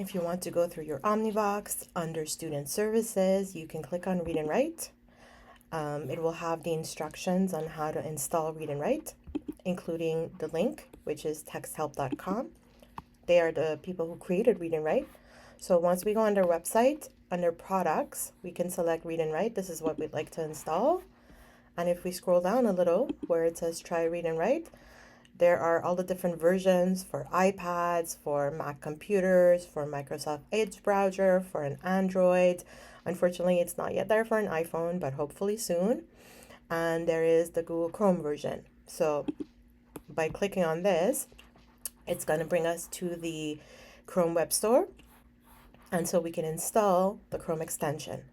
If you want to go through your Omnibox under Student Services, you can click on Read and Write. It will have the instructions on how to install Read and Write, including the link, which is texthelp.com. They are the people who created Read and Write. So once we go on their website, under products, we can select Read and Write. This is what we'd like to install. And if we scroll down a little where it says try Read and Write, there are all the different versions for iPads, for Mac computers, for Microsoft Edge browser, for an Android. Unfortunately, it's not yet there for an iPhone, but hopefully soon. And there is the Google Chrome version. So by clicking on this, it's going to bring us to the Chrome Web Store. And so we can install the Chrome extension.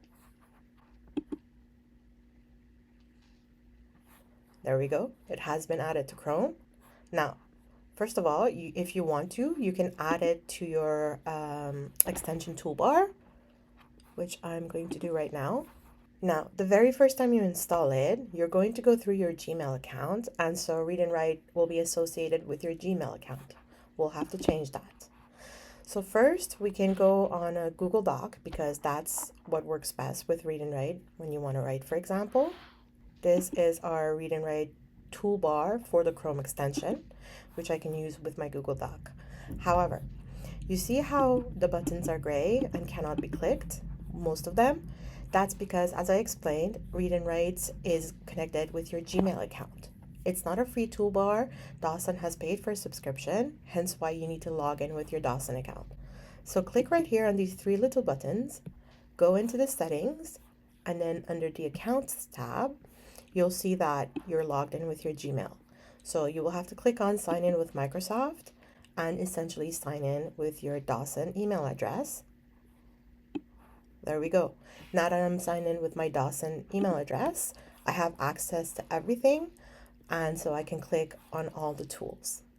There we go. It has been added to Chrome. Now, first of all, if you want to, you can add it to your extension toolbar, which I'm going to do right now. Now, the very first time you install it, you're going to go through your Gmail account, and so Read and Write will be associated with your Gmail account. We'll have to change that. So first, we can go on a Google Doc because that's what works best with Read and Write when you want to write, for example. This is our Read and Write toolbar for the Chrome extension, which I can use with my Google Doc. However, you see how the buttons are gray and cannot be clicked, most of them? That's because, as I explained, Read and Write is connected with your Gmail account. It's not a free toolbar. Dawson has paid for a subscription, hence why you need to log in with your Dawson account. So click right here on these three little buttons, go into the settings, and then under the Accounts tab, you'll see that you're logged in with your Gmail. So you will have to click on Sign in with Microsoft and essentially sign in with your Dawson email address. There we go. Now that I'm signed in with my Dawson email address, I have access to everything, and so I can click on all the tools.